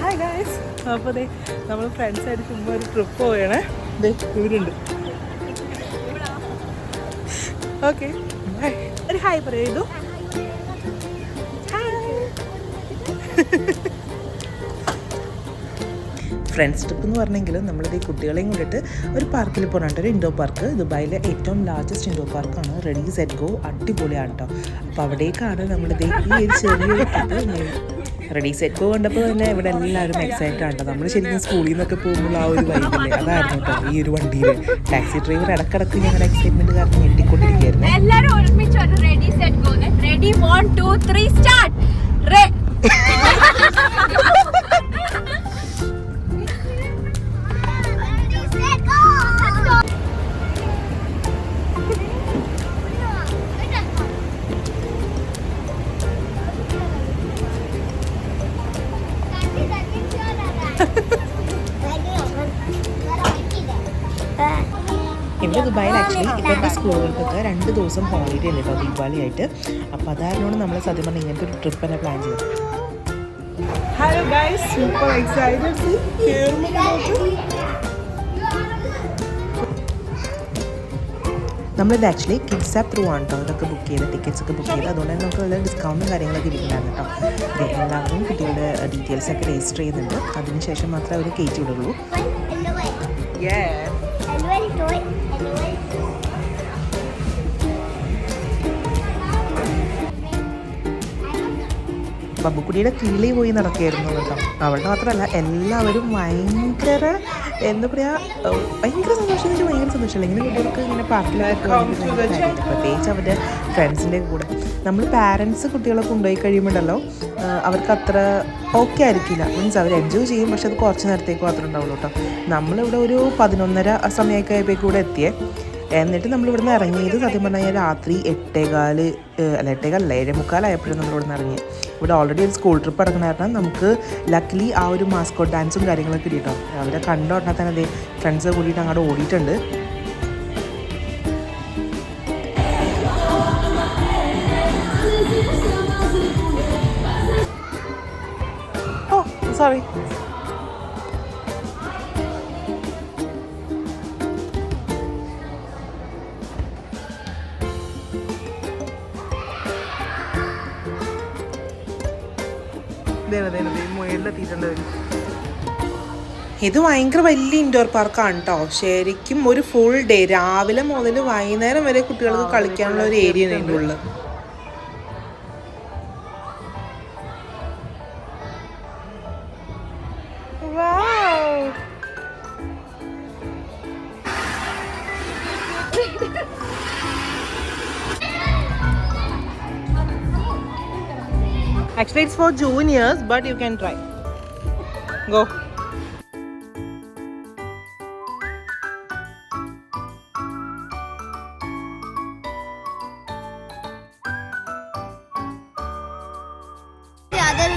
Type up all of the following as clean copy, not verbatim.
Hi guys. അപ്പോൾ ദേ നമ്മൾ ഫ്രണ്ട്സായിട്ട് ചുമ്മാ ഒരു ട്രിപ്പ് പോവുകയാണ്. ദേ ഇവരുണ്ട്. Okay bye. ഒരു ഹായ് പറയൂ. ഫ്രണ്ട്സ് ട്രിപ്പ് എന്ന് പറഞ്ഞെങ്കിലും നമ്മളിത് ഈ കുട്ടികളെയും കൊണ്ടിട്ട് ഒരു പാർക്കിൽ പോകുന്നുണ്ട്. ഒരു ഇൻഡോർ പാർക്ക്, ദുബായിലെ ഏറ്റവും ലാർജസ്റ്റ് ഇൻഡോർ പാർക്കാണ്. റെഡി സെറ്റ് ഗോ, അടിപൊളിയാണ് കേട്ടോ. അപ്പോൾ അവിടേക്കാണ് നമ്മളിത് ഈ ഒരു ചെറിയൊരു ട്രിപ്പ്. റെഡി സെറ്റ് ഗോ കണ്ടപ്പോൾ തന്നെ ഇവിടെ എല്ലാവരും എക്സൈറ്റഡ് ആണ്. നമ്മൾ ശരിക്കും സ്കൂളിൽ നിന്നൊക്കെ പോകുമ്പോൾ ആ ഒരു വൈബില്ലേ, അതായിരുന്നു കേട്ടോ ഈ ഒരു വണ്ടിയിൽ. ടാക്സി ഡ്രൈവർ ഇടക്കിടക്ക് ഞങ്ങളുടെ എക്സൈറ്റ്മെന്റ് കാരണം ഞെട്ടിക്കൊണ്ടിരിക്കുകയായിരുന്നു. എല്ലാവരും ഒരുമിച്ച് ready set go. Ready 1 2 3 start. ഇവിടെ ദുബായിൽ ആക്ച്വലി ഇപ്പോഴത്തെ സ്കൂളുകൾക്കൊക്കെ 2 ദിവസം ഹോളിഡേ ഉണ്ട് കേട്ടോ, ദീപാവലി ആയിട്ട്. അപ്പോൾ അതാരണമാണ് നമ്മൾ സത്യം പറഞ്ഞാൽ ഇങ്ങനത്തെ ഒരു ട്രിപ്പ് തന്നെ പ്ലാൻ ചെയ്തത്. Hello guys, super excited. നമ്മളിത് ആക്ച്വലി കിഡ്സ് ആപ്പ് ത്രൂ ആണ് കേട്ടോ ഇതൊക്കെ ബുക്ക് ചെയ്ത്, ടിക്കറ്റ്സ് ഒക്കെ ബുക്ക് ചെയ്ത്. അതുകൊണ്ട് തന്നെ നമുക്ക് നല്ല ഡിസ്കൗണ്ടും കാര്യങ്ങളൊക്കെ ഇരിക്കുന്നുണ്ടായിരുന്നു കേട്ടോ. എല്ലാവരും കുട്ടികളുടെ ഡീറ്റെയിൽസ് ഒക്കെ രജിസ്റ്റർ ചെയ്യുന്നുണ്ട്. അതിനുശേഷം മാത്രമേ അവർ കയറ്റി വിടുള്ളൂ. ബബുക്കുട്ടിയുടെ കിളി പോയി നടക്കുകയായിരുന്നു കേട്ടോ. അവളുടെ മാത്രമല്ല എല്ലാവരും ഭയങ്കര എന്താ പറയുക, ഭയങ്കര സന്തോഷം. ഭയങ്കര സന്തോഷമല്ല ഇങ്ങനെ കുട്ടികൾക്ക് ഇങ്ങനെ പാർക്കിലൊക്കെ കാര്യമില്ല, പ്രത്യേകിച്ച് അവരുടെ ഫ്രണ്ട്സിൻ്റെ കൂടെ. നമ്മൾ പാരൻസ് കുട്ടികളെ കൊണ്ടുപോയി കഴിയുമ്പോഴല്ലോ അവർക്ക് അത്ര ഓക്കെ ആയിരിക്കില്ല. മീൻസ് അവർ എൻജോയ് ചെയ്യും, പക്ഷെ അത് കുറച്ച് നേരത്തേക്ക് മാത്രമേ ഉണ്ടാവുള്ളൂ കേട്ടോ. നമ്മളിവിടെ ഒരു 11:30 സമയമൊക്കെ ആയപ്പോഴേക്കും കൂടെ എത്തിയേ. എന്നിട്ട് നമ്മളിവിടുന്ന് ഇറങ്ങിയത് സത്യം പറഞ്ഞു കഴിഞ്ഞാൽ രാത്രി 8:15 അല്ല 7:45 ആയപ്പോഴും നമ്മളിവിടുന്ന് ഇറങ്ങി. ഇവിടെ ഓൾറെഡി ഒരു സ്കൂൾ ട്രിപ്പ് നടക്കുന്ന കാരണം നമുക്ക് ലക്കിലി ആ ഒരു മാസ്കോട്ട് ഡാൻസും കാര്യങ്ങളൊക്കെ കിട്ടിയിട്ടോ. അവരെ കണ്ട ഉടനെ തന്നെ അതേ ഫ്രണ്ട്സ് കൂടിയിട്ട് അങ്ങോട്ട് ഓടിയിട്ടുണ്ട്. ഓ സോറി. ഇത് ഭയങ്കര വലിയ ഇൻഡോർ പാർക്കാണ് കേട്ടോ. ശരിക്കും ഒരു ഫുൾ ഡേ രാവിലെ മുതൽ വൈകുന്നേരം വരെ കുട്ടികൾക്ക് കളിക്കാനുള്ള ഒരു ഏരിയ ഇതിൻ്റെ ഉള്ളിൽ. Actually, it's for juniors, but you can try. Go. The other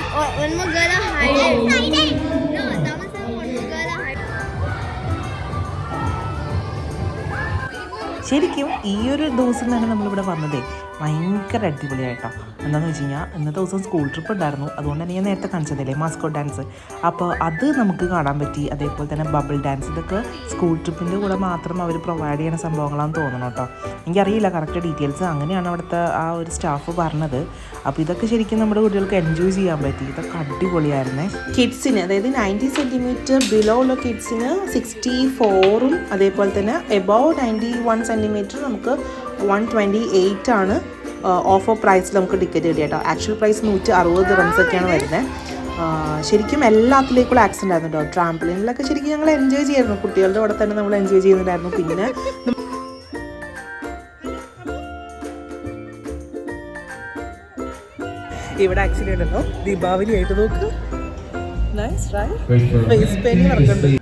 one more girl hiding. No, that was one more girl hiding. ശരിക്കും ഈ ഒരു ദിവസം തന്നെ നമ്മളിവിടെ വന്നതേ ഭയങ്കര അടിപൊളിയായിട്ടോ. എന്താണെന്ന് വെച്ച് കഴിഞ്ഞാൽ ഇന്നത്തെ ദിവസം സ്കൂൾ ട്രിപ്പ് ഉണ്ടായിരുന്നു. അതുകൊണ്ട് തന്നെ ഞാൻ നേരത്തെ കാണിച്ചതല്ലേ മാസ്കോട്ട് ഡാൻസ്, അപ്പോൾ അത് നമുക്ക് കാണാൻ പറ്റി. അതേപോലെ തന്നെ ബബിൾ ഡാൻസ്, ഇതൊക്കെ സ്കൂൾ ട്രിപ്പിൻ്റെ കൂടെ മാത്രം അവർ പ്രൊവൈഡ് ചെയ്യുന്ന സംഭവങ്ങളാണെന്ന് തോന്നണം കേട്ടോ. എനിക്കറിയില്ല കറക്റ്റ് ഡീറ്റെയിൽസ്, അങ്ങനെയാണ് അവിടുത്തെ ആ ഒരു സ്റ്റാഫ് പറഞ്ഞത്. അപ്പോൾ ഇതൊക്കെ ശരിക്കും നമ്മുടെ കുട്ടികൾക്ക് എൻജോയ് ചെയ്യാൻ പറ്റി. ഇതൊക്കെ അടിപൊളിയായിരുന്നേ. കിഡ്സിന് അതായത് 90 സെൻറ്റിമീറ്റർ ബിലോ ഉള്ള കിഡ്സിന് 64ഉം അതേപോലെ തന്നെ എബോവ് 91 സെൻറ്റിമീറ്റർ നമുക്ക് 128 ആണ് ഓഫർ പ്രൈസിൽ നമുക്ക് ടിക്കറ്റ് കിട്ടിയ കേട്ടോ. ആക്ച്വൽ പ്രൈസ് 160 ദിർഹംസൊക്കെയാണ് വരുന്നത്. ശരിക്കും എല്ലാത്തിലേക്കുള്ള ആക്സിഡൻ്റ് ആയിരുന്നു കേട്ടോ. ട്രാംപ്ലിനിലൊക്കെ ശരിക്കും ഞങ്ങൾ എൻജോയ് ചെയ്യായിരുന്നു, കുട്ടികളുടെ കൂടെ തന്നെ നമ്മൾ എൻജോയ് ചെയ്യുന്നുണ്ടായിരുന്നു. പിന്നെ ഇവിടെ ആക്ച്വലി ഉണ്ടല്ലോ ദീപാവലി ആയിട്ട് നോക്ക് നൈസ് ഫേസ് പെയിന്റ് നടക്കുന്നുണ്ട്.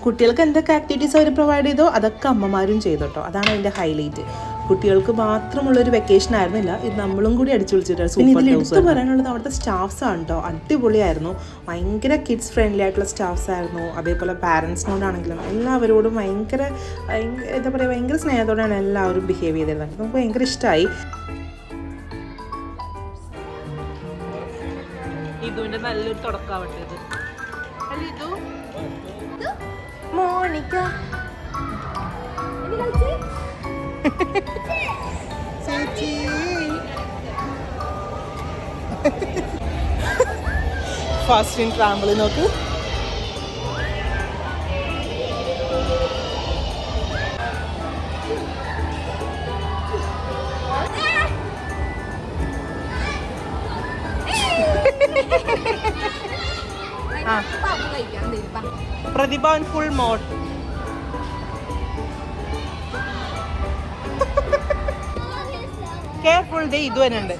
കുട്ടികൾക്ക് എന്തൊക്കെ ആക്ടിവിറ്റീസ് അവർ പ്രൊവൈഡ് ചെയ്തോ അതൊക്കെ അമ്മമാരും ചെയ്തു കേട്ടോ. അതാണ് അതിൻ്റെ ഹൈലൈറ്റ്. കുട്ടികൾക്ക് മാത്രമുള്ളൊരു വെക്കേഷൻ ആയിരുന്നില്ല, ഇത് നമ്മളും കൂടി അടിച്ചു വിളിച്ചിട്ടാണ്. എടുത്ത് പറയാനുള്ളത് അവിടുത്തെ സ്റ്റാഫ്സ് ആണ് കേട്ടോ. അടിപൊളിയായിരുന്നു, ഭയങ്കര കിഡ്സ് ഫ്രണ്ട്ലി ആയിട്ടുള്ള സ്റ്റാഫ്സ് ആയിരുന്നു. അതേപോലെ പാരൻസിനോടാണെങ്കിലും എല്ലാവരോടും ഭയങ്കര എന്താ പറയുക, ഭയങ്കര സ്നേഹത്തോടെയാണ് എല്ലാവരും ബിഹേവ് ചെയ്തിരുന്നത്. നമുക്ക് ഭയങ്കര ഇഷ്ടമായി. ഇതുവിന്റെ നല്ലൊരു തുടക്കാവട്ടെ ഇത്. അല്ല ഇതു മോണിക്ക ചേച്ചി ഫാസ്റ്റ് ഇൻ ട്രാമ്പിൾ നോക്ക്. Prathibha full mode. കെയർഫുൾ ദേ ഇത് തന്നെ ഉണ്ട്.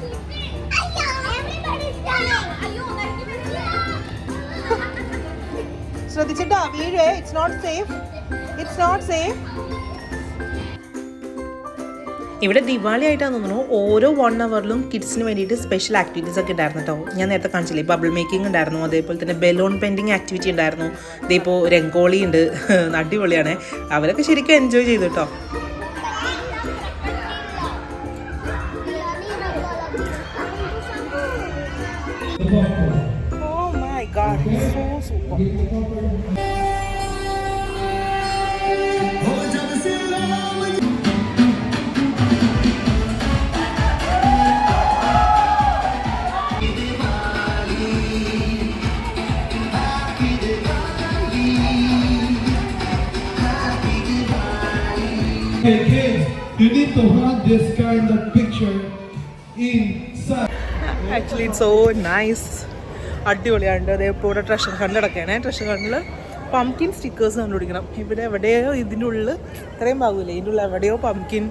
ശ്രദ്ധിച്ചിട്ടോ വീഴേ. It's not safe, it's not safe. ഇവിടെ ദിവാലി ആയിട്ടാണ് തോന്നുന്നു ഓരോ 1 hourലും കിഡ്സിന് വേണ്ടിയിട്ട് സ്പെഷ്യൽ ആക്ടിവിറ്റീസ് ഒക്കെ ഉണ്ടായിരുന്നു കേട്ടോ. ഞാൻ നേരത്തെ കാണിച്ചില്ലേ, ബബിൾ മേക്കിംഗ് ഉണ്ടായിരുന്നു, അതേപോലെ തന്നെ ബലൂൺ പെയിൻറ്റിങ് ആക്ടിവിറ്റി ഉണ്ടായിരുന്നു. ഇതിപ്പോൾ രംഗോളി ഉണ്ട്, അടിപൊളിയാണ്. അവരൊക്കെ ശരിക്കും എൻജോയ് ചെയ്തു കേട്ടോ. Oh my god, so super. Hey kids, you need to have this kind of picture inside. Actually it's so nice. അടിപൊളിയാണ്. അതേപോലെ ഇവിടെ ട്രഷർ ഹണ്ട് അടക്കുകയാണ്. ട്രഷർ ഹണ്ടിൽ പംകിൻ സ്റ്റിക്കേഴ്സ് കണ്ടുപിടിക്കണം. ഇവിടെ എവിടെയോ ഇതിൻ്റെ ഉള്ളിൽ ഇത്രയും ഭാഗമില്ലേ, ഇതിൻ്റെ ഉള്ളിൽ എവിടെയോ പംകിൻ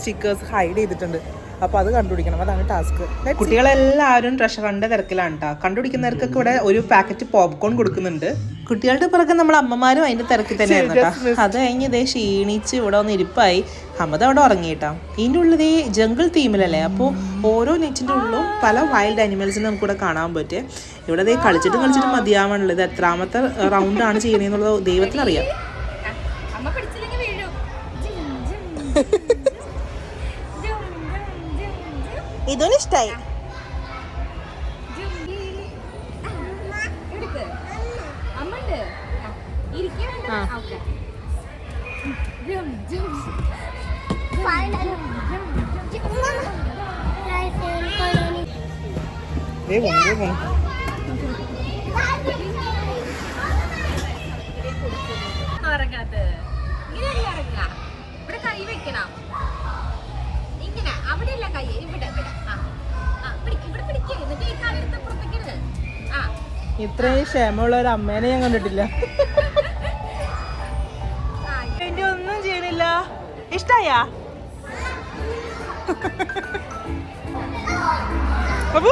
സ്റ്റിക്കേഴ്സ് ഹൈഡ് ചെയ്തിട്ടുണ്ട്. അപ്പോൾ അത് കണ്ടുപിടിക്കണം, അതാണ് ടാസ്ക്. കുട്ടികളെല്ലാവരും ട്രഷർ ഹണ്ട് തിരക്കിലാണ് കേട്ടോ. കണ്ടുപിടിക്കുന്നവർക്കൊക്കെ ഇവിടെ ഒരു പാക്കറ്റ് പോപ്കോൺ കൊടുക്കുന്നുണ്ട്. കുട്ടികളുടെ പിറകെ നമ്മൾ അമ്മമാരും അതിൻ്റെ തിരക്കിൽ തന്നെയായിരുന്നു കേട്ടോ. അത് കഴിഞ്ഞ് ഇതേ ക്ഷീണിച്ച് ഇവിടെ ഒന്ന് ഇരിപ്പായി. ഹമദ അവിടെ ഉറങ്ങിയിട്ടാ. ഇതിൻ്റെ ഉള്ളിൽ ഇതേ ജംഗിൾ തീമിലല്ലേ, അപ്പോൾ ഓരോ നെറ്റിൻ്റെ ഉള്ളിലും പല വൈൽഡ് ആനിമൽസിനെ നമുക്കിവിടെ കാണാൻ പറ്റും. ഇവിടെ ഇതേ കളിച്ചിട്ട് മതിയാവാനുള്ളത്. എത്രാമത്തെ റൗണ്ടാണ് ചെയ്യണേന്നുള്ളത് ദൈവത്തിനറിയാം. ഇതൊന്നും ഇഷ്ടായി. ഇവിടെ കൈ വെക്കണം. ഇങ്ങനെ അവിടെയല്ല കൈ, ഇവിടെ എന്നിട്ട് ഈ കാലെടുത്ത് പുറത്തേക്കരുത്. ഇത്രയും ക്ഷമയുള്ള ഒരു അമ്മേനെ ഞാൻ കണ്ടിട്ടില്ല. എന്റെ ഒന്നും ചെയ്യണില്ല. ഇഷ്ടായാ ബാബു?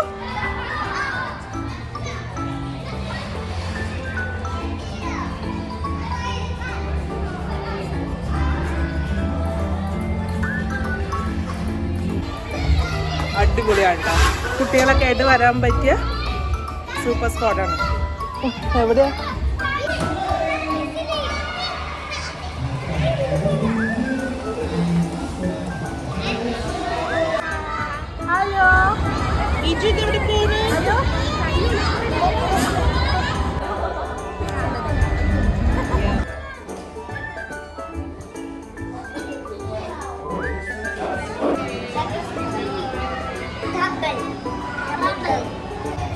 അടിപൊളിയാണ് കേട്ടോ. കുട്ടികളൊക്കെ ആയിട്ട് വരാൻ പറ്റിയ സൂപ്പർ സ്പോട്ടാണ്. എവിടെയാ? ഹലോ, ഇജു എവിടെ പോകുന്നു?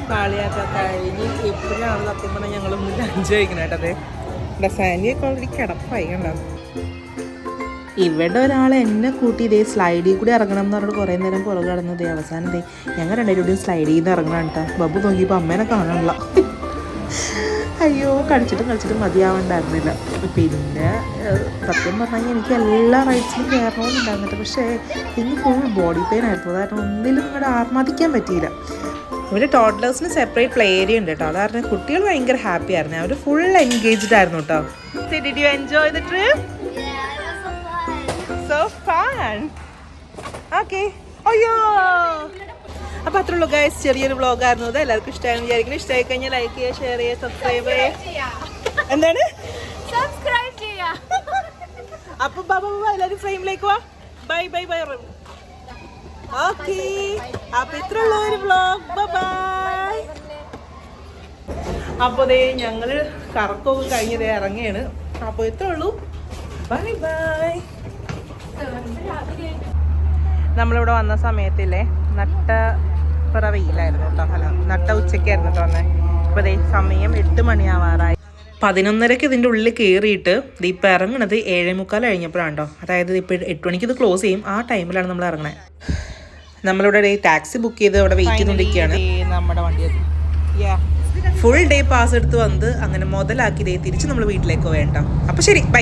കളിയൊക്കെ കഴിഞ്ഞ് എപ്പോഴാണ് സത്യം പറഞ്ഞാൽ ഞങ്ങൾ മുന്നിൽ എൻജോയ് കഴിക്കണം കേട്ടോ. അതെ, ഇവിടെ ഫാനിയൊക്കെ ഓൾറെഡി കിടപ്പായി കണ്ടോ. ഇവിടെ ഒരാൾ എന്നെ കൂട്ടി ഇതേ സ്ലൈഡിൽ കൂടി ഇറങ്ങണം എന്ന് പറഞ്ഞിട്ട് കുറേ നേരം പുറകെ കിടന്നത്. അവസാനം ഇതേ ഞങ്ങൾ രണ്ടുപേരും സ്ലൈഡിൽ നിന്ന് ഇറങ്ങണം കേട്ടോ. ബബു നോക്കിയപ്പോൾ അമ്മേനെ കാണാനുള്ള. അയ്യോ, കളിച്ചിട്ട് മതിയാവണ്ടായിരുന്നില്ല. പിന്നെ സത്യം പറഞ്ഞാൽ എനിക്ക് എല്ലാ റൈഡ്സിലും കയറണമെന്നുണ്ടായിരുന്നില്ല. പക്ഷേ ഇന്ന് ഫുൾ ബോഡി പെയിൻ ആയിരുന്നു. കാരണം ഒന്നിലും ഇങ്ങോട്ട് ആർമാദിക്കാൻ പറ്റിയില്ല. ഇവിടെ ടോഡ്ലേഴ്സിന് സെപ്പറേറ്റ് പ്ലേ ഏരിയ ഉണ്ട് കേട്ടോ. അത് കാരണം കുട്ടികൾ ഭയങ്കര ഹാപ്പി ആയിരുന്നു. അവർ ഫുൾ എൻഗേജ്ഡ് ആയിരുന്നു കേട്ടോ. Did you enjoy the trip? So fun. Okay. അയ്യോ, അപ്പോൾ അത്രേ ഉള്ളൂ ഗൈസ്. ചെറിയൊരു വ്ളോഗായിരുന്നു ഇത്. എല്ലാവർക്കും ഇഷ്ടമായെന്ന് വിചാരിക്കുന്നു. ഇഷ്ടമായി കഴിഞ്ഞാൽ ലൈക്ക് ചെയ്യുക, ഷെയർ ചെയ്യുക, സബ്സ്ക്രൈബ് ചെയ്യുക. എന്താണ് സബ്സ്ക്രൈബ് ചെയ്യാ. അപ്പം എല്ലാവരും ഫ്രെയിമിലേക്ക് വാ. ബൈ. ഓക്കെ, അപ്പോൾ ഇത്രയുള്ള ഒരു വ്ളോഗ്. ബൈ. അപ്പോൾ ദേ ഞങ്ങൾ കറക്കമൊക്കെ കഴിഞ്ഞ് ദേ ഇറങ്ങിയാണ്. അപ്പോൾ ഇത്രേ ഉള്ളൂ. Bye bye. നമ്മളിവിടെ വന്ന സമയത്തില്ലേ നട്ട വെയിലായിരുന്നു കേട്ടോ. അല്ല നട്ട ഉച്ചയ്ക്കായിരുന്നു കേട്ടോ വന്നേ. അപ്പോൾ ദേ സമയം 8 മണിയാവാറായി. 11:30 ഇതിൻ്റെ ഉള്ളിൽ കയറിയിട്ട് ഇപ്പം ഇറങ്ങണത് 7:45 കഴിഞ്ഞപ്പോഴാണ് കേട്ടോ. അതായത് ഇപ്പോൾ 8 മണിക്ക് ഇത് ക്ലോസ് ചെയ്യും. ആ ടൈമിലാണ് നമ്മൾ ഇറങ്ങണത്. നമ്മളിവിടെ ടാക്സി ബുക്ക് ചെയ്ത് അവിടെ വെയിറ്റ് ചെയ്തുകൊണ്ടിരിക്കുകയാണ്. നമ്മുടെ വണ്ടി ഫുൾ ഡേ പാസ് എടുത്ത് വന്ന് അങ്ങനെ മുതലാക്കി തിരിച്ച് നമ്മൾ വീട്ടിലേക്ക് വേണ്ട. അപ്പോൾ ശരി, ബൈ.